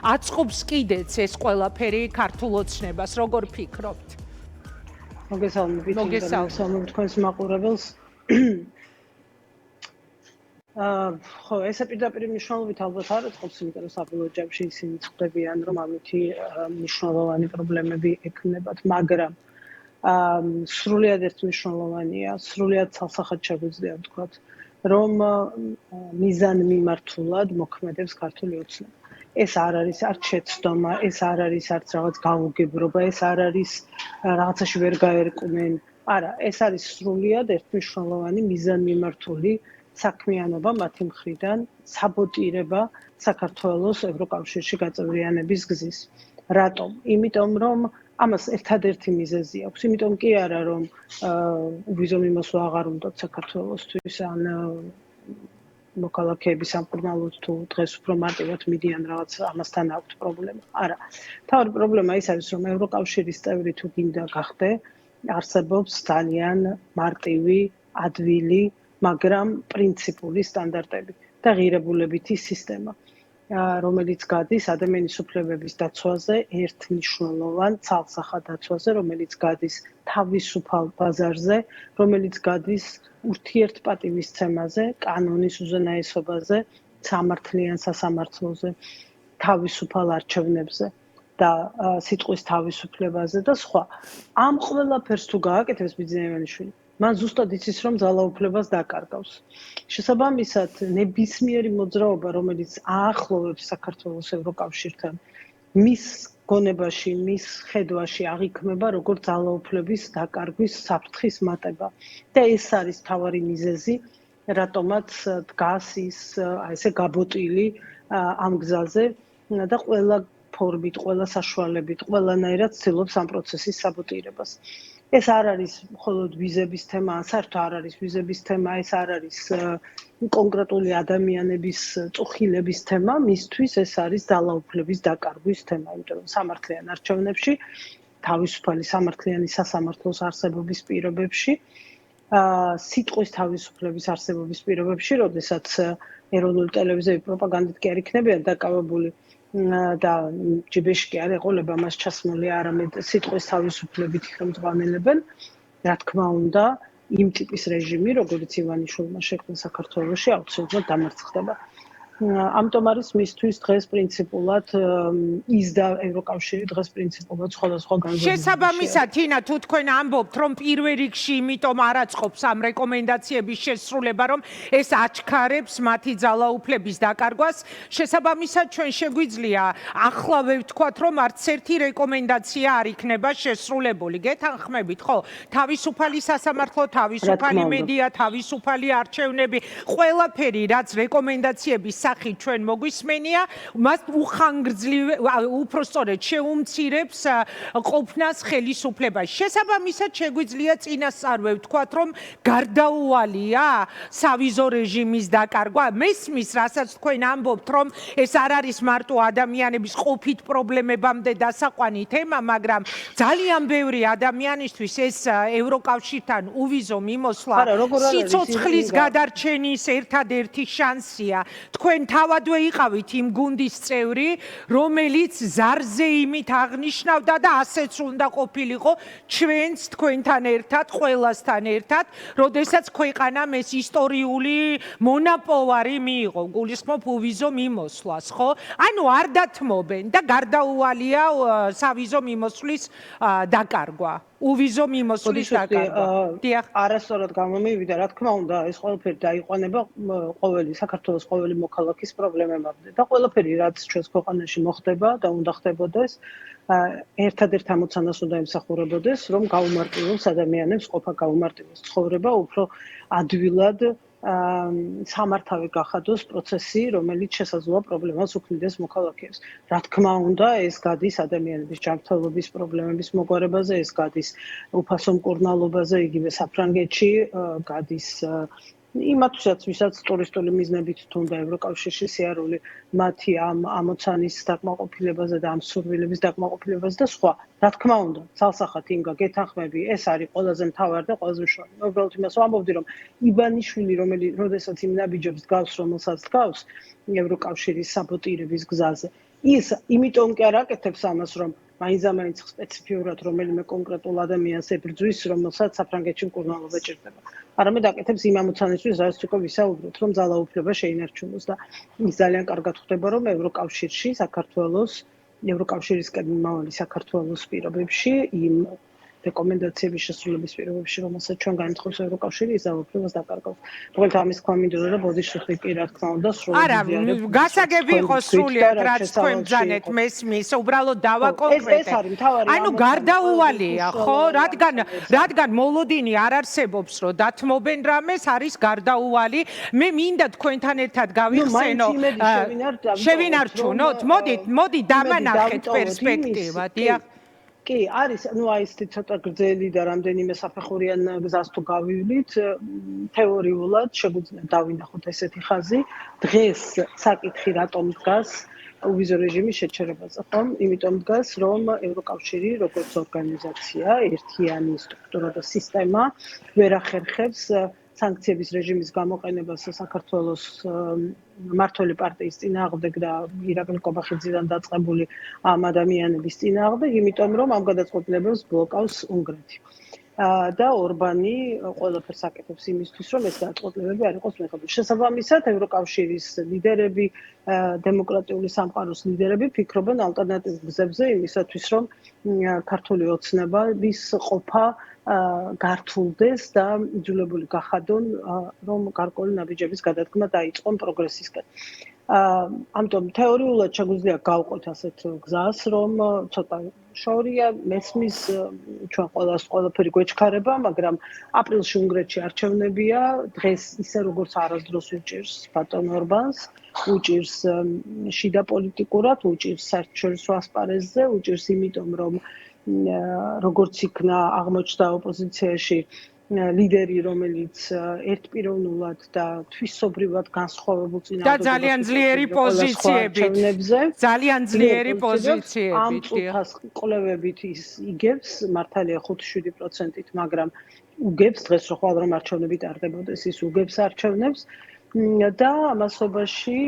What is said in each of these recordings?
აწყობს კიდეც ეს ყველაფერი ქართულ ოცნებას, როგორ ფიქრობთ? მოგესალმებით თქვენს მაყურებელს. ხო, ესე პირდაპირ მნიშვნელობით ალბათ არ აწყობს, იმიტომ რომ საბოლოო ჯამში ისინი წდებიან, რომ ამითი მნიშვნელოვანი პრობლემები ექმნებათ, მაგრამ სრულიად ერთმნიშვნელოვანია, სრულიად ცალსახად შეგვიძლია ვთქვათ, რომ მიზანმიმართულად მოქმედებს ქართული ოცნება. ეს არ არის არც შეცდომა, ეს არ არის არც რაღაც გაუგებრობა, ეს არ არის რაღაცაში ვერ გაერკნენ. არა, ეს არის სრულიად ერთმნიშვნელოვანი მიზანმიმართული საქმიანობა მათი მხრიდან, საბოტირება საქართველოს ევროკავშირში გაწევრიანების გზის. რატომ? იმიტომ რომ ამას ერთადერთი მიზეზი აქვს, იმიტომ კი არა რომ ვიზო მიმოსვლა აღარ უნდათ საქართველოსთვის ან მოქალაქეების სამკურნალოდ თუ დღეს უფრო მარტივად მიდიან რაღაც ამასთან აქვთ პრობლემა. არა. თავი პრობლემა ის არის რომ ევროკავშირის წევრი თუ გინდა გახდე, არსებობს ძალიან მარტივი, ადვილი, მაგრამ პრინციპული სტანდარტები და ღირებულებითი სისტემა, რომელიც გადის ადამიანის უფლებების დაცვაზე, ერთმნიშვნელოვან ცალსახად დაცვაზე, რომელიც გადის თავისუფალ ბაზარზე, რომელიც გადის ურთიერთპატივისცემაზე, კანონის უზენაესობაზე, სამართლიან სასამართლოზე, თავისუფალ არჩევნებზე და სიტყვის თავისუფლებაზე და სხვა. ამ ყველაფერს თუ გააკეთებს ბიძინევანიშვილი, მან ზუსტად იცის, რომ ძალაუფლებას დაკარგავს. შესაბამისად, ნებისმიერი მოძრაობა, რომელიც აახლოვებს საქართველოს ევროკავშირთან, მის გონებაში, მის ხედვაში აღიქმება როგორც ძალაუფლების დაკარგვის საფრთხის მატება. და ეს არის მთავარი მიზეზი, რატომაც დგას ის ესე გაბოტილი ამ გზაზე და ყველა ფორმით, ყველა საშუალებით, ყველანაირად ცდილობს ამ პროცესის საბოტირებას. ეს არ არის მხოლოდ ვიზების თემა, საერთოდ არ არის ვიზების თემა, ეს არ არის კონკრეტული ადამიანების წუხილების თემა, მისთვის ეს არის ძალაუფლების დაკარგვის თემა, იმიტომ რომ სამართლიან არჩევნებში, თავისუფალი სამართლიანი სასამართლოს არსებობის პირობებში, სიტყვის თავისუფლების არსებობის პირობებში, როდესაც ეროვნული ტელევიზიები პროპაგანდით კი არ იქნებიან დაკავებული და ჯიბეში კი არ ეყოლება მას ჩასმული არამედ სიტყვის თავისუფლებით ხელმძღვანელებენ, რა თქმა უნდა, იმ ტიპის რეჟიმი, როგორც ივანიშვილმა შექმნა საქართველოში, აუცილებლად დამარცხდება. ამიტომ არის მისთვის დღეს პრინციპულად ის და ევროკავშირი დღეს პრინციპულად სხვადასხვა განზომილებას. შესაბამისად, თინა, თუ თქვენ ამბობთ, რომ პირველ რიგში იმიტომ არ აწყობს ამ რეკომენდაციების შესრულება, რომ ეს აჩქარებს მათი ძალაუფლების დაკარგვას, შესაბამისად ჩვენ შეგვიძლია ახლავე ვთქვათ, რომ არც ერთი რეკომენდაცია არ იქნება შესრულებული. გეთანხმებით, ხო? თავისუფალი სასამართლო, თავისუფალი მედია, თავისუფალი არჩევნები, ყველაფერი, რაც რეკომენდაციების სახით ჩვენ მოგვისმენია, მას უხანგრძლივ, უпростоრედ შეუმცირებს ყოფნას ხელისუფლებაში. შესაბამისად, შეგვიძლია წინასწარვე ვთქვათ, რომ გარდაუვალია სავიზო რეჟიმის დაკარგვა. მესმის, რასაც თქვენ ამბობთ, რომ ეს არ არის მარტო ადამიანების ყოფით პრობლემებამდე დასაყვანი თემა, მაგრამ ძალიან ბევრი ადამიანისთვის ეს ევროკავშირთან უვიზო მიმოსვლა სიცოცხლის გადარჩენის ერთადერთი შანსია. თქვენ თავადვე იყავით იმ გუნდის წევრი, რომელიც ზარზე იმით აღნიშნავდა და ასეც უნდა ყოფილიყო ჩვენს თქვენთან ერთად, ყველასთან ერთად, როდესაც ქვეყანამ ეს ისტორიული მონაპოვარი მიიღო, გულისხმობ უვიზო მიმოსვლას, ხო? ანუ არ დათმობენ და გარდაუვალია სავიზო მიმოსვლის დაკარგვა. უვიზო მიმოსვლის დაკარგვა. არასწორად გამომივიდა, რა თქმა უნდა, ეს ყველაფერი დაიყვანება ყოველი საქართველოს ყოველი მოქალაქის პრობლემებამდე და ყველაფერი, რაც ჩვენს ქვეყანაში მოხდება და უნდა ხდებოდეს, ერთადერთ ამოცანას უნდა ემსახურებოდეს, რომ გაუმარტივოს ადამიანებს, ყოფა გაუმარტივოს ცხოვრება, უფრო ადვილად სამართავი გახადოს პროცესი, რომელიც შესაძლოა პრობლემას უქმნიდეს მოქალაქეებს. რა თქმა უნდა, ეს გადის ადამიანების ჯანმრთელობის პრობლემების მოგვარებაზე, ეს გადის უფასო მკურნალობაზე, იგივე საფრანგეთში გადის იმათვისაც, ვისაც ტურისტული მიზნებით თუნდა ევროკავშირში სიარული, მათი ამ ამოცანის დაკმაყოფილებაზე და ამ სურვილების დაკმაყოფილებაზე და სხვა. რა თქმა უნდა, ცალსახად ინგა გეთანხმები, ეს არის ყველაზე მთავარი და ყველაზე მნიშვნელოვანი. მე უბრალოდ იმას ვამბობდი, რომ ივანიშვილი, როდესაც იმ ნაბიჯებს დგავს, რომელსაც დგავს ევროკავშირის საბოტირების გზაზე, ის იმიტომ კი არ აკეთებს ამას, რომ მაინც სპეციფიურად რომელიმე კონკრეტულ ადამიანს ებრძვის, რომელსაც საფრანგეთში მკურნალობა ჭირდება. არამედ აკეთებს იმ ამოცანისთვის, რაც უკვე ვისაუბრეთ, რომ ძალაუფლება შეინარჩუნოს და ის ძალიან კარგად ხვდება, რომ ევროკავშირში საქართველოს ევროკავშირისკენ მიმავალი საქართველოს პირობებში იმ რეკომენდაციების შესრულების პირობებში, რომელსაც ჩვენ განაცხადებს ევროკავშირი, ის ძალაუფლებას დაკარგავს. მოკლედ ამის თქვა მინდოდა და ბოდიშფლიხი კი რა თქმა უნდა სრულად არა, გასაგები იყო სრულიად, რაც თქვენ ბრძანეთ მესმის, უბრალოდ დავაკონკრეტეთ. ანუ გარდაუვალია, ხო? რადგან მოლოდინი არ არსებობს, რომ დათმობენ რამეს, არის გარდაუვალი. მე მინდა თქვენთან ერთად გავიხსენო. შევინარჩუნოთ. მოდი დამანახეთ პერსპექტივა, დიახ. კი, არის, აი ეს ცოტა გრძელი და რამდენიმე საფეხურიან გზას თუ გავივლით, თეორიულად შეგვიძლია დავინახოთ ესეთი ხაზი. დღეს საკითხი რატომ დგას ვიზო რეჟიმის შეჩერებაზე, ხომ? იმიტომ დგას, რომ ევროკავშირი როგორც ორგანიზაცია, ერთიანი სტრუქტურა და სისტემა ვერ ახერხებს სანქციების რეჟიმის გამოყენებას საქართველოს მმართველი პარტიის წინააღმდეგ და ირაკლი კობახიძიდან დაწყებული ამ ადამიანების წინააღმდეგ, იმიტომ რომ ამ გადაწყვეტილებებს ბლოკავს უნგრეთი. და ორბანი ყველაფერს აკეთებს იმისთვის, რომ ეს გადაწყვეტილებები არ იყოს მიღებული. შესაბამისად, ევროკავშირის ლიდერები, დემოკრატიული სამყაროს ლიდერები ფიქრობენ ალტერნატიულ გზებზე იმისათვის, რომ ქართული ოცნების ყოფა გართულდეს და იძულებული გახადონ, რომ გარკვეული ნაბიჯების გადადგმა დაიწყონ პროგრესისკენ. ამიტომ თეორიულად შეგვიძლია გავყოთ ასეთ გზას, რომ ცოტა შორია, მესმის ჩვენ ყველაფერი გვეჩქარება, მაგრამ აპრილში უნგრეთში არჩევნებია, დღეს ისე როგორც არასდროს უჭირს ბატონ ორბანს, უჭირს შიდა პოლიტიკურად, უჭირს საერთაშორისო ასპარეზზე, უჭირს იმიტომ, რომ როგორც იქნა აღმოჩნდა ოპოზიციაში ლიდერი, რომელიც ერთპიროვნულად და თვისობრივად განსხვავებულ წინააღმდეგობას და ძალიან ძლიერი პოზიციებით. ამ წუთას კვლევებით ის იგებს, მართალია 5-7%-ით, მაგრამ უგებს დღეს რო ხვალ რომ არჩევნები ტარდებოდეს, ის უგებს არჩევნებს. და ამასობაში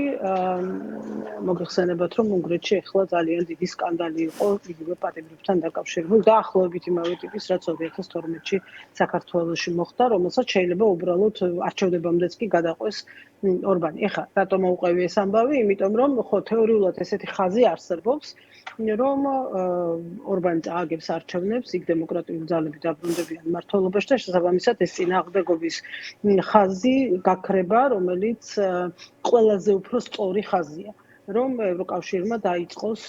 მოგეხსენებათ, რომ უნგრეთში ახლა ძალიან დიდი სკანდალი იყო იგივე პატიმრებთან დაკავშირებული და ახლობებით იმავე ტიპის, რაც 2012-ში საქართველოში მოხდა, რომელსაც შეიძლება უბრალოდ არჩევნებამდეც კი გადაყვეს ორბანი. ეხლა რატომ მოუყევი ეს ამბავი? იმიტომ რომ ხო თეორიულად ესეთი ხაზი არსებობს, რომ ორბანი წააგებს არჩევნებს, იქ დემოკრატიული ძალები დაბრუნდებიან მმართველობაში და შესაბამისად ეს წინააღმდეგობის ხაზი გაქრება, რომელიც ყველაზე უფრო სწორი ხაზია. რომ ევროკავშირმა დაიწყოს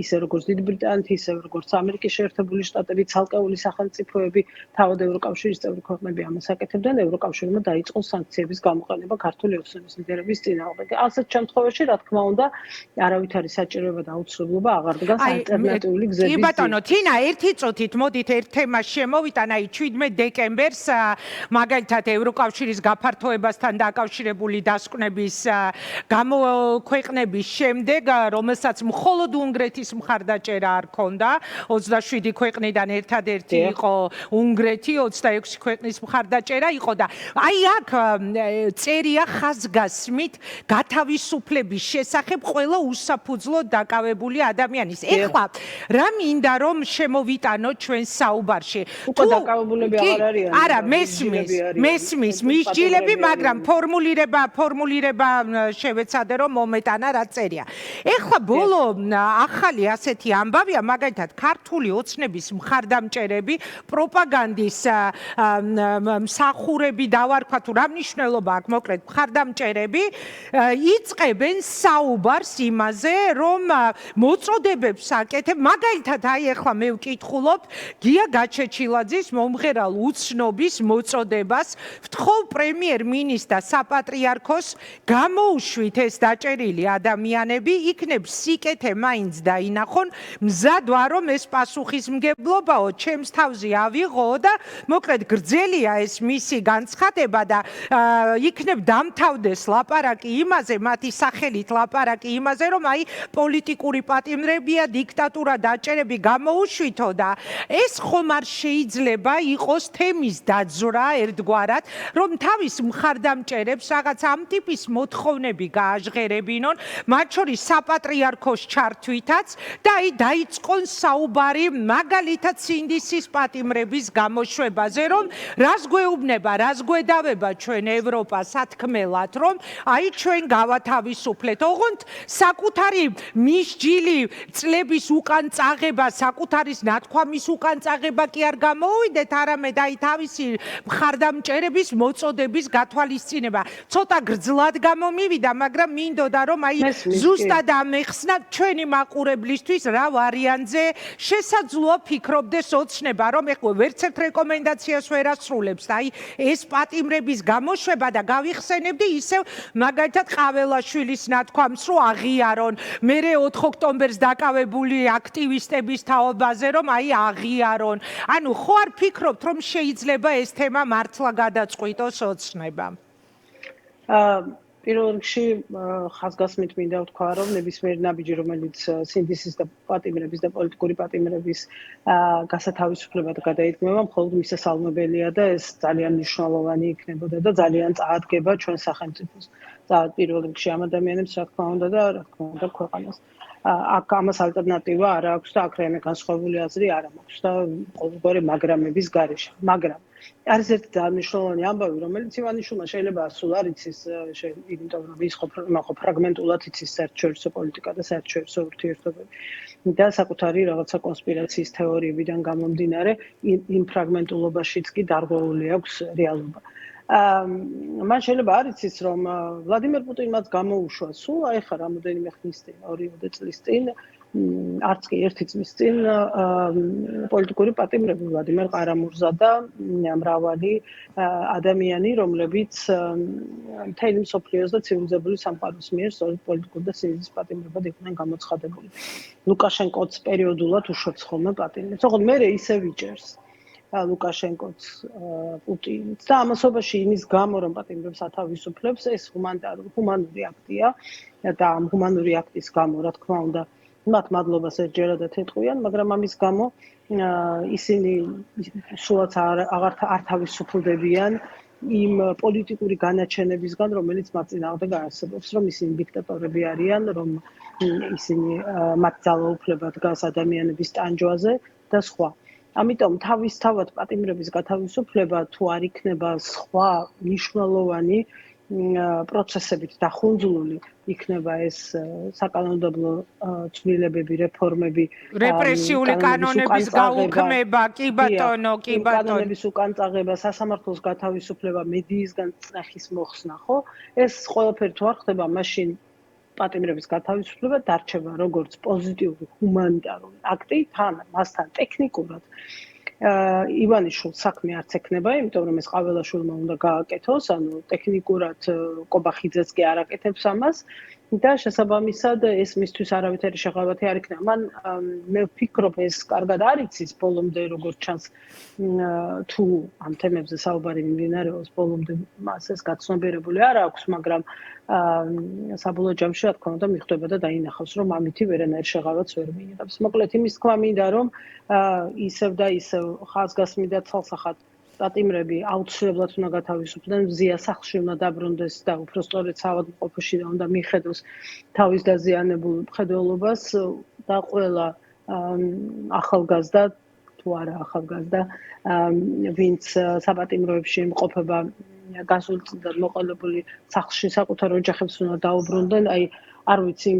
ისე როგორც დიდი ბრიტანეთი, ისე როგორც ამერიკის შეერთებული შტატები, ცალკეული სახელმწიფოები, თავად ევროკავშირის წევრი ქვეყნები ამას აკეთებდნენ, ევროკავშირმა დაიწყოს სანქციების გამოყენება ქართული ოცნების ლიდერების წინააღმდეგ. ასეთ შემთხვევაში, რა თქმა უნდა, არავითარი საჭიროება და აუცილებლობა აღარ დგას ალტერნატიული გზების. კი ბატონო, თინა, ერთი წუთით მოდით ერთ თემას შემოვიტან, აი 17 დეკემბერს მაგალითად ევროკავშირის გაფართოებასთან დაკავშირებული დასკვნების ქვეყნების შემდეგ, რომელსაც მხოლოდ უნგრეთის მხარდაჭერა არ ქონდა, 27 ქვეყნიდან ერთადერთი იყო უნგრეთი, 26 ქვეყნის მხარდაჭერა იყო და აი აქ წერია ხაზგასმით გათავისუფლების შესახებ ყველა უსაფუძვლოდ დაკავებული ადამიანის. ეხლა რა მინდა რომ შემოვიტანოთ ჩვენ საუბარში? უკვე დაკავებულები აღარ არიან. არა, მესმის მისჯილები, მაგრამ ფორმულირება შევეცადე რომ მომეტანა რა წერია. ეხლა ბოლო ახალი ასეთი ამბავია, მაგალითად ქართული ოცნების მხარდამჭერები, პროპაგანდის მსახურები დავარქვა თუ რა მნიშვნელობა აქვს, მოკლედ მხარდამჭერები იწყებენ საუბარს იმაზე, რომ მოწოდებებს აკეთებ, მაგალითად აი ეხლა მე ვკითხულობ გია გაჩეჩილაძის მომღერალ უცნობის მოწოდებას, ვთხოვ პრემიერ-მინისტრს და საპატრიარქოს გამოუშვით ეს დაჭერილი ადამიანები, იქნებ სიკეთე მაინც დაინახონ, მზად ვარ რომ ეს პასუხისმგებლობაო, ჩემს თავზე ავიღო და მოკლედ გრძელია ეს მისი განცხადება და იქნებ დამთავრდეს ლაპარაკი იმაზე, მათი სახელით ლაპარაკი იმაზე, რომ აი პოლიტიკური პატიმრებია, დიქტატურა, დაჭერები გამოუშვითო და ეს ხომ არ შეიძლება იყოს თემის დაძვრა ერთგვარად, რომ თავის მხარდამჭერებს რაღაც ამ ტიპის მოთხოვნები გააჟღერებინონ მოეწონონ, მათ შორის საპატრიარქოს ჩართვითაც და აი დაიწყონ საუბარი მაგალითად სინდისის პატიმრების გამოშვებაზე, რომ რას გვეუბნება, რას გვედავება ჩვენ ევროპას სათქმელად, რომ აი ჩვენ გავათავისუფლეთ. ოღონდ საკუთარი მისჯილი წლების უკან წაღება, საკუთარის ნათქვამის უკან წაღება კი არ გამოუვიდეთ, არამედ აი თავისი მხარდამჭერების მოწოდების გათვალისწინება. ცოტა გრძლად გამომივიდა, მაგრამ მინდოდა რომ აი ზუსტად ამეხსნა ჩვენი მაყურებლისთვის რა ვარიანტზე შესაძლოა ფიქრობდეს ოცნება, რომ ეხლა ვერცერთ რეკომენდაციას ვერ ასრულებს და აი ეს პატიმრების გამოშვება და გავიხსენებდი ისევ მაგალითად ყაველაშვილის ნათქვამს რომ აღიარონ, მერე 4 ოქტომბერს დაკავებული აქტივისტების თაობაზე რომ აი აღიარონ. ანუ ხო არ ფიქრობთ რომ შეიძლება ეს თემა მართლა გადაწყვიტოს ოცნება? პირველ რიგში ხაზგასმით მინდა ვთქვა, რომ ნებისმიერი ნაბიჯი, რომელიც სინდისის და პატიმრების და პოლიტიკური პატიმრების გასათავისუფლებად გადაიდგმება, მხოლოდ მისასალმებელია და ეს ძალიან მნიშვნელოვანი იქნებოდა და ძალიან წაადგება ჩვენ სახელმწიფოს. პირველ რიგში ამ ადამიანებს რა თქმა უნდა და რა თქმა უნდა ქვეყანას. აქ ამას ალტერნატივა არ აქვს და აქ რაიმე განსხვავებული აზრი არ მაქვს და ყოველგვარი მაგრამების გარეშე. მაგრამ არის ერთი ძალიან მნიშვნელოვანი ამბავი, რომელიც ივანიშვილმა შეიძლება სულ არ იცის, იმიტომ რომ ის ხო ფრაგმენტულად იცის საერთაშორისო პოლიტიკა და საერთაშორისო ურთიერთობები და საკუთარი რაღაცა კონსპირაციის თეორიებიდან გამომდინარე იმ ფრაგმენტულობაშიც კი დარღვეული აქვს რეალობა. მან შეიძლება არ იცის, რომ ვლადიმერ პუტინმაც გამოუშვა სულ აი ხა რამოდენიმე ხნის წინ, 2 წლის წინ, არც კი 1 წლის წინ პოლიტიკური პატიმრები ვლადიმერ ყარამურზა და მრავალი ადამიანი, რომლებიც მთელი მსოფლიოს და ცივილიზებული სამყაროს მიერ სწორედ პოლიტიკური და სინდისის პატიმრებად იყვნენ გამოცხადებული. ლუკაშენკოც პერიოდულად უშობს ხოლმე პატიმრებს. ოღონდ მე ისე ვიჭერს ლუკაშენკოც პუტინიც და ამასობაში იმის გამო რომ პატიმრებს ათავისუფლებს ეს ჰუმანური აქტია და ამ ჰუმანური აქტის გამო რა თქმა უნდა მათ მადლობას ერთჯერადად ეთყვიან, მაგრამ ამის გამო ისინი სულაც არ თავისუფლდებიან იმ პოლიტიკური განაჩენებისგან, რომელიც მათ წინააღმდეგ არსებობს, რომ ისინი დიქტატორები არიან, რომ ისინი მათ ძალაუფლება დგას ადამიანების ტანჯვაზე და სხვა. ამიტომ თავისთავად პატიმრების გათავისუფლება თუ არ იქნება სხვა მნიშვნელოვანი პროცესებით დახუნძლული, იქნება ეს საკანონმდებლო ცვლილებები, რეფორმები, რეპრესიული კანონების გაუქმება, კი ბატონო, კი ბატონო. კანონების უკან წაღება, სასამართლოს გათავისუფლება, მედიისგან წნეხის მოხსნა, ხო? ეს ყველაფერი თუ არ ხდება, მაშინ პატიმრების გათავისუფლება დარჩება როგორც პოზიტიური ჰუმანიტარული აქტი, მასთან ტექნიკურად ივანიშვილს საქმე არც ექნება, იმიტომ რომ ეს ყაველაშვილმა უნდა გააკეთოს, ანუ ტექნიკურად კობახიძეც კი არ აკეთებს ამას და შესაბამისად ეს მისთვის არავითარი შეღავათი არ იქნება. მან მე ვფიქრობ ეს კარგად არ იცის ბოლომდე როგორც ჩანს თუ ამ თემებზე საუბარი მიმდინარეობს, ბოლომდე მას ეს გაცნობიერებული არ აქვს, მაგრამ საბოლოო ჯამში რა თქმა უნდა მიხვდება და დაინახავს, რომ ამითი ვერანაირ შეღავათს ვერ მიიღებს. მოკლედ იმის თქმა მინდა, რომ ისევ და ისევ ხაზგასმით და ცალსახად პატიმრები აუცილებლად უნდა გათავისუფლდნენ, მზია სახლში უნდა დაბრუნდეს და უფრო სწორედ საავადმყოფოში უნდა მიხედოს თავის დაზიანებულ მხედველობას და ყველა ახალგაზრდა თუ არა ახალგაზრდა, ვინც საპატიმროებში იმყოფება გასულ წლიდან მოყოლებული სახლში საკუთარ ოჯახებს უნდა დაუბრუნდნენ, აი არ ვიცი,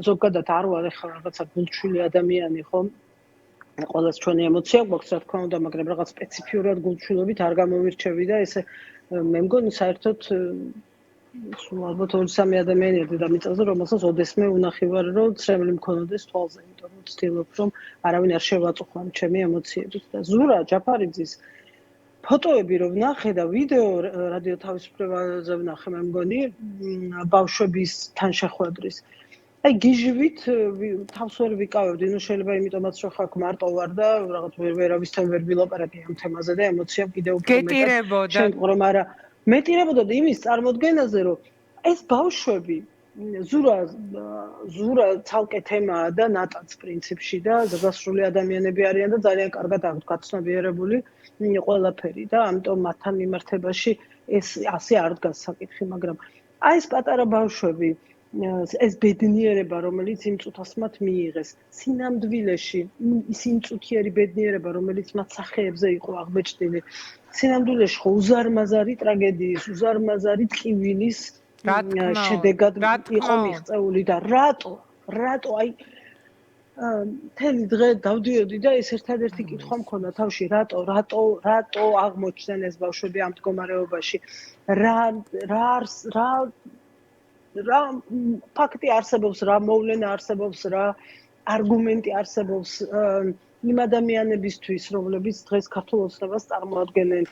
ზოგადად არ ვარ ახლა რაღაცა გულჩვილი ადამიანი, ხო? ყველას ჩვენი ემოცია გვაქვს, რა თქმა უნდა, მაგრამ რაღაც სპეციფიურად გულჩვილობით არ გამოვირჩევი და ესე მე მგონი საერთოდ ალბათ 2-3 ადამიანია დედამიწაზე, რომელსაც ოდესმე უნახი ვარ, რომ ცრემლი მქონოდეს თვალზე, იმიტომ რომ ვცდილობ, რომ არავინ არ შევაწუხან ჩემი ემოციებით და ზურა ჯაფარიძის ფოტოები რომ ვნახე და ვიდეო რადიო თავისუფლებაზე ვნახე, მე მგონი ბავშვების თანშეხვედრის. აი გიჟივით თავს ვერ ვიკავებდი, შეიძლება იმიტომაც რომ ხარ მარტო ვარ და რაღაც ვერავისთან ვერ ვილაპარაკე ამ თემაზე და ემოციამ კიდევ უფრო გეტირებოდა. შემდგომ არა მეტირებოდა იმის წარმოდგენაზე, რომ ეს ბავშვები ზურა ცალკე თემაა და ნატაც პრინციპში და ზოგადსრული ადამიანები არიან და ძალიან კარგად აქვთ გაცნობიერებული ყველაფერი და ამიტომ მათთან მიმართებაში ეს ასე არ დგას საკითხი, მაგრამ აი ეს პატარა ბავშვები ეს ბედნიერება, რომელიც იმ წუთას მათ მიიღეს, სინამდვილეში ის იმ წუთიერი ბედნიერება, რომელიც მათ სახეებზე იყო აღმოჩნილი, სინამდვილეში ხო უზარმაზარი ტრაგედიის, უზარმაზარი ტკივილის შედეგად იყო მიღწეული და რატო აი მთელი დღე დავდიოდი და ეს ერთადერთი კითხვა მქონდა თავში, რატო აღმოჩნდნენ ეს ბავშვები ამ მდგომარეობაში? რა ფაქტი არსებობს, რა მოვლენა არსებობს, რა არგუმენტი არსებობს იმ ადამიანებისთვის, რომლებიც დღეს ქართულ ოცნებას წარმოადგენენ,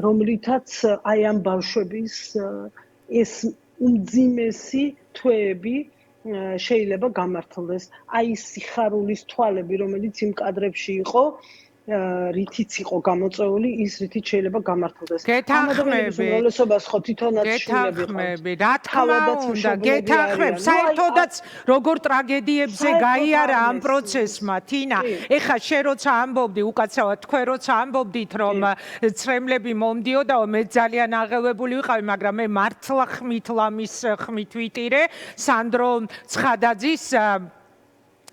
რომლითაც აი ამ ბავშვების ეს უმძიმესი თვეები შეიძლება გამართლდეს. აი სიხარულის თვალები, რომელიც იმ კადრებში იყო, რითიც იყო გამოწვეული, ის რითიც შეიძლება გამართლდეს. გეთანხმები. უმრავლესობას ხო თვითონაც შვილები გეთანხმები. რა თქმა უნდა, გეთანხმებ. საერთოდაც როგორ ტრაგედიებზე გაიარა ამ პროცესმა, თინა. ეხა შენ როცა ამბობდი, უკაცრავად თქვენ როცა ამბობდით, რომ ცრემლები მომდიოდაო, მე ძალიან აღელვებული ვიყავი, მაგრამ მე მართლა ხმით ლამის ხმით ვიტირე სანდრო ცხადაძის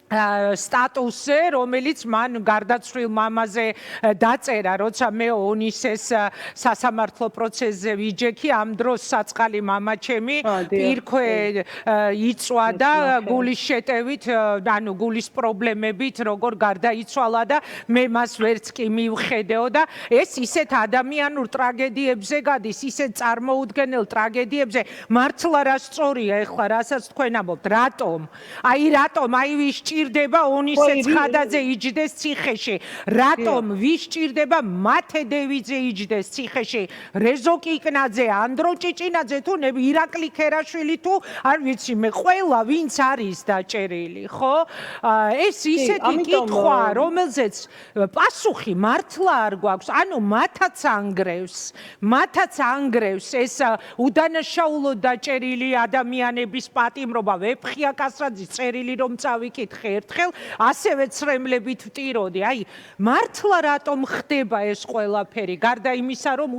სტატუსზე, რომელიც მან გარდაცვლილ მამაზე დაწერა, როცა მე ონისეს სასამართლო პროცესზე ვიჯექი, ამ დროს საწყალი მამა ჩემი პირქვე იწვა და გულის შეტევით, ანუ გულის პრობლემებით, როგორ გარდაიცვალა და მე მას ვერც კი მივხედეო და ეს ისეთ ადამიანურ ტრაგედიებზე გადის, ისეთ წარმოუდგენელ ტრაგედიებზე, მართლა რა სწორია ეხლა, რასაც თქვენ ამბობთ, რატომ? აი ვის ჭირდება ონისე ცხადაძე იჯდეს ციხეში? რატომ ვის ჭირდება მათე დევიძე იჯდეს ციხეში? რეზო კიკნაძე, ანდრო ჭიჭინაძე თუ ირაკლი ქერაშვილი თუ არ ვიცი მე ყველა ვინც არის დაჭერილი, ხო? ეს ისეთი კითხვაა, რომელზეც პასუხი მართლა არ გვაქვს. ანუ მათაც ანგრევს ეს უდანაშაულოდ დაჭერილი ადამიანების პატიმრობა. ვეფხია კასრაძის წერილი რომ წავიკითხე ერთხელ, ასევე ცრემლებით ვტიროდი. აი, მართლა რატომ ხდება ეს ყველაფერი? გარდა იმისა, რომ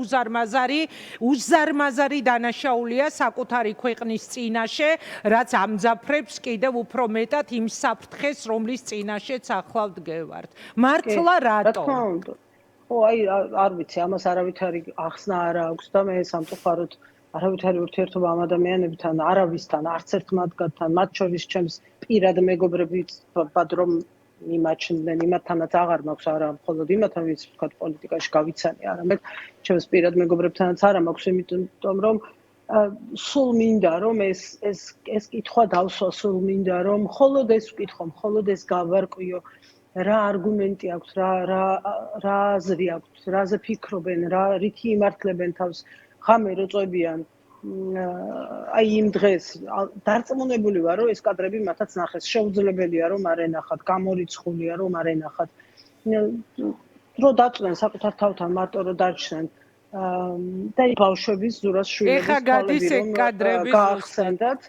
უზარმაზარი დანაშაულია საკუთარი ქვეყნის წინაშე, რაც ამძაფრებს კიდევ უფრო მეტად იმ საფრთხეს, რომლის წინაშეც ახლა ვდგევართ. მართლა რატომ? ხო, აი, არ ვიცი, ამას არავითარი ახსნა არ აქვს და მე სამწუხაროდ არავითარი ურთიერთობა ამ ადამიანებთან, არავისთან, არც ერთ მათგანთან, მათ შორის ჩემს პირად მეგობრებიც რომ მიმაჩნდნენ, იმათთანაც აღარ მაქვს, არა მხოლოდ იმათთან, ვინც ვთქვათ პოლიტიკაში გავიცანი, არამედ ჩემს პირად მეგობრებთანაც არა მაქვს, იმიტომ რომ სულ მინდა რომ ეს კითხვა დავსვა, სულ მინდა რომ მხოლოდ ეს ვკითხო, მხოლოდ ეს გავარკვიო, რა არგუმენტი აქვს, რა აზრი აქვს, რაზე ფიქრობენ, რითი იმართლებენ თავს. ხამე რო წვებიან აი იმ დღეს დარწმუნებული ვარ რომ ეს კადრები მათაც ნახეს, შეუძლებელია რომ არ ენახათ, გამორიცხულია რომ არ ენახათ. რო დაწვენ საკუთარ თავთან მარტო რო დარჩნენ და ბავშვების ზურას შვილების თვალები რომ გაახსენდათ,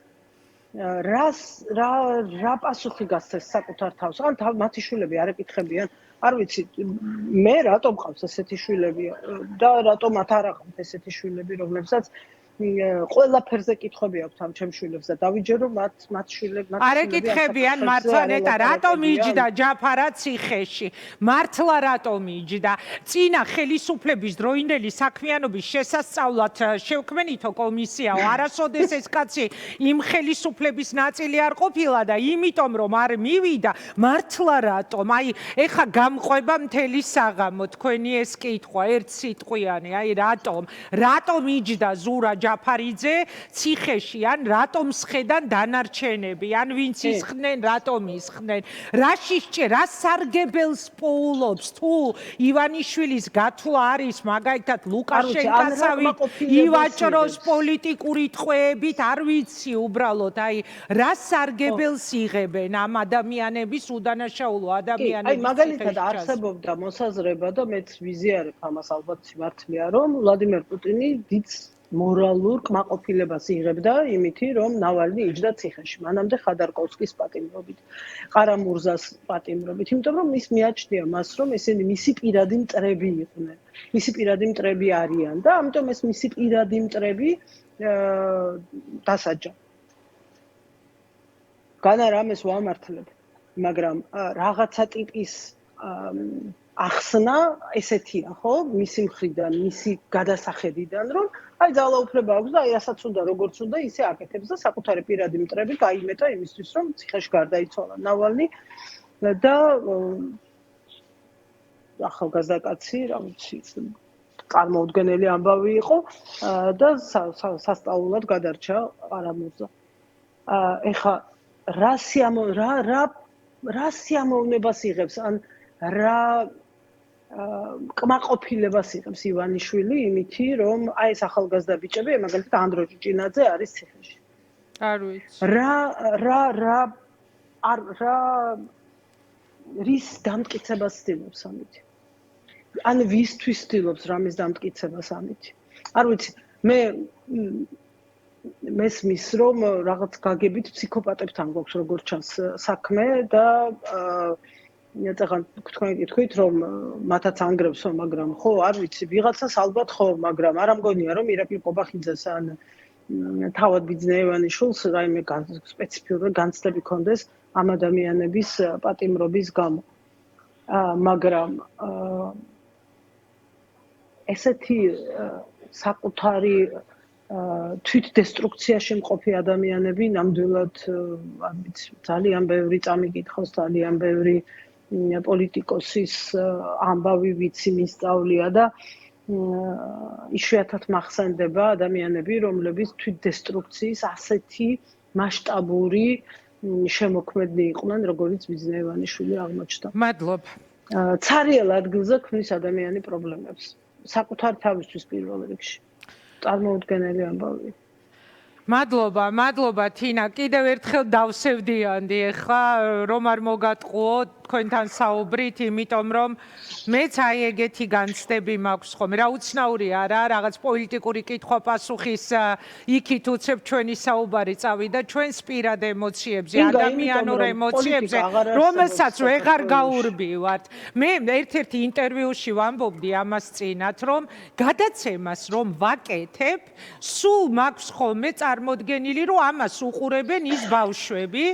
რა პასუხი გასცეს საკუთარ თავს? ან მათი შვილები არ ეკითხებიან, არ ვიცი, მე რატომ ყავს ესეთი შვილები და რატომ მათ არ აყავთ ესეთი შვილები, რომლებსაც ყველაფერზე კითხვები აქვთ ამ ჩემ შვილებს და დავიჯერო მათ შვილებს არ ეკითხებიან მართლანეტა რატომ იჯდა ჯაფარა ციხეში? მართლა რატომ იჯდა? წინა ხელისუფლების დროინდელი საქმიანობის შესასწავლად შევქმნითო კომისიაო, არასოდეს ეს კაცი იმ ხელისუფლების ნაწილი არ ყოფილა და იმიტომ რომ არ მივიდა, მართლა რატომ? აი ეხა გამყვება მთელი საღამო თქვენი ეს კითხვა, ერთ სიტყვიანი, აი რატომ იჯდა ზურა ჯაფარიძე ციხეში, ან რატომ სხედან დანარჩენები, ან ვინც ისხდნენ, რატომ ისხდნენ, რა სარგებელს პოულობს, თუ ივანიშვილის გათვლა არის მაგალითად ლუკაშენკასავით ივაჭროს პოლიტიკური ტყვეებით, არ ვიცი უბრალოდ, აი რა სარგებელს იღებენ ამ ადამიანების, უდანაშაულო ადამიანების. აი მაგალითად არსებობდა მოსაზრება და მეც ვიზიარებ ამას, ალბათ სიმართლეა, რომ ვლადიმერ პუტინი დიდ მორალურ კმაყოფილებას იღებდა იმითი, რომ ნავალნი იჯდა ციხეში. მანამდე ხადარკოვსკის პატიმრობით, ყარამურზას პატიმრობით, იმიტომ რომ ის მიაჩნია მას, რომ ესენი მისი პირადი მტრები იყვნენ. მისი პირადი მტრები არიან და ამიტომ ეს მისი პირადი მტრები დასაჯა. განა რამეს ვამართლებ, მაგრამ რაღაცა ტიპის ახსნა ესეთია, ხო? მისი მხრიდან, მისი გადასახედიდან, რომ აი ძალაუფლება აქვს და აი რასაც უნდა როგორც უნდა ისე აკეთებს და საკუთარი პირადი მტრები გაიმეტა იმისთვის, რომ ციხეში გარდაიცვალა ნავალნი და ახალგაზრდა კაცი, რა ვიცი, წარმოუდგენელი ამბავი იყო და სასწაულად გადარჩა ყარამუზა. ეხა რა სიამოვნებას იღებს ან რა კმაყოფილებას იღებს ივანიშვილი იმითი, რომ აი ეს ახალგაზრდა ბიჭები, მაგალითად ანდრო ჭიჭინაძე არის ციხეში. არ ვიცი. რის დამტკიცებას ცდილობს ამით? ან ვისთვის ცდილობს რამის დამტკიცებას ამით? არ ვიცი, მე მესმის რომ რაღაც გაგებით ფსიქოპატებთან გვაქვს როგორც ჩანს საქმე და თქვენ გითხვით რომ მათაც ანგრევსო, მაგრამ ხო, არ ვიცი, ვიღაცას ალბათ ხო, მაგრამ არ ამგონია რომ ირაკლი ყობახიძეს ან თავად ბიძინა ივანიშვილს რაიმე სპეციფიური განცდები ქონდეს ამ ადამიანების პატიმრობის გამო. მაგრამ ესეთი საკუთარი თვითდესტრუქციაში მყოფი ადამიანები ნამდვილად არ ვიცი, ძალიან ბევრი წამიკითხავს, ძალიან ბევრი პოლიტიკოსის ამბავი ვიცი მისწავლია და იშვიათად მახსენდება ადამიანები, რომლებიც თვითდესტრუქციის ასეთი მასშტაბური შემოქმედნი იყვნენ, როგორც ბიძინა ივანიშვილი აღმოჩნდა. მადლობა. ცარიელ ადგილზე ქმნის ადამიანი პრობლემებს. საკუთარ თავისთვის პირველ რიგში. წარმოუდგენელი ამბავი. მადლობა თინა, კიდევ ერთხელ დავსევდიანდი ახლა რომ არ მოგატყუო თქვენთან საუბრით, იმიტომ რომ მეც აი ეგეთი განცდები მაქვს ხომ. რა უცნაურია რა, რაღაც პოლიტიკური კითხვა-პასუხის იქით უცებ ჩვენი საუბარი წავიდა ჩვენს პირად ემოციებზე, ადამიანურ ემოციებზე, რომელსაც ვეღარ გაურბივართ. მე ერთ-ერთ ინტერვიუში ვამბობდი ამას წინათ, რომ გადაცემას რომ ვაკეთებ, სულ მაქვს ხოლმე წარმოდგენილი, რომ ამას უყურებენ ის ბავშვები,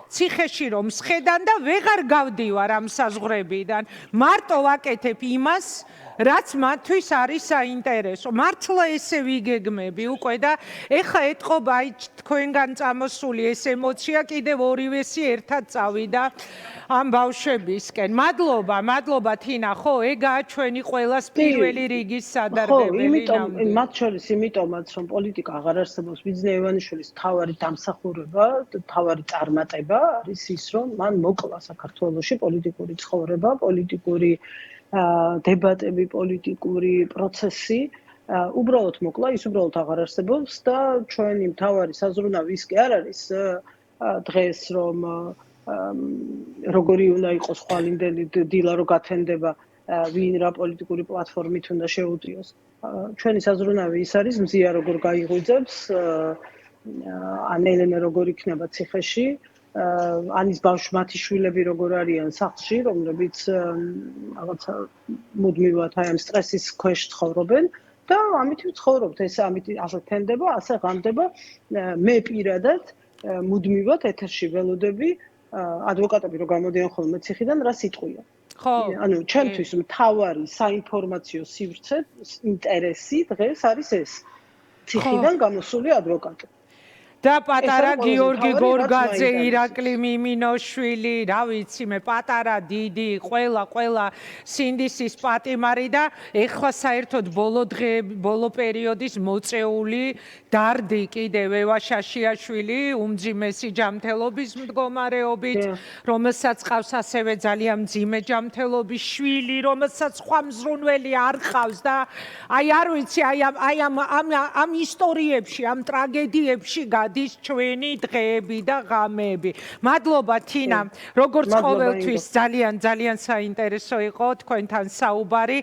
ციხეში რომ სხედან და ვეღარ გავდივარ ამ საზღვრებიდან. მარტო ვაკეთებ იმას, რაც მათთვის არის საინტერესო. მართლა ესე ვიგეგმები უკვე და ეხა ეთყობა აი თქვენგან წამოსული ეს ემოცია კიდევ ორივესი ერთად წავიდა ამ ბავშვებისკენ. მადლობა თინა, ხო, ეგაა ჩვენი ყველას პირველი რიგის სადარდებელი ნამდვილად. მათ შორის იმიტომაც რომ პოლიტიკა აღარ არსებობს, ბიძინა ივანიშვილის მთავარი დამსახურება, მთავარი წარმატება არის ის, რომ მან მოკლა საქართველოში პოლიტიკური ცხოვრება, პოლიტიკური დებატები, პოლიტიკური პროცესი, უბრალოდ მოკლა, ის უბრალოდ აღარ არსებობს და ჩვენი მთავარი საზრუნავი ის კი არ არის დღეს რომ როგორი უნდა იყოს ხვალინდელი დილა რო გათენდება ვინ რა პოლიტიკური პლატფორმით უნდა შეუძლიოს. ჩვენი საზრუნავი ის არის მზია როგორ გაიღვიძებს, ან ელენე როგორ იქნება ციხეში, ან ის მათი შვილები როგორ არიან სახლში, რომლებიც რაღაცა მუდმივად აი ამ სტრესის ქვეშ ცხოვრობენ და ამით ვცხოვრობთ, ეს ამით ასე თენდება, ასე ღამდება. მე პირადად მუდმივად ეთერში ველოდები ადვოკატები რო გამოდიან ხოლმე ციხიდან, რა სიტყვია. ხო. ანუ ჩემთვის მთავარი საინფორმაციო სივრცე, ინტერესი დღეს არის ეს. ციხიდან გამოსული ადვოკატი. და პატარა გიორგი გორგაძე, ირაკლი მიმინოშვილი, რა ვიცი მე, პატარა, დიდი, ყველა სინდისის პატიმარი და ეხლა საერთოდ ბოლო პერიოდის მოწეული დარდი კიდევ ევა შაშიაშვილი, უმძიმესი ჯანმრთელობის მდგომარეობით, რომელსაც ყავს ასევე ძალიან მძიმე ჯანმრთელობის შვილი, რომელსაც სხვა მზრუნველი არ ყავს და აი არ ვიცი, აი ამ ისტორიებში, ამ ტრაგედიებში გადის ჩვენი დღეები და ღამეები. მადლობა თინა, როგორც ყოველთვის ძალიან საინტერესო იყო თქვენთან საუბარი.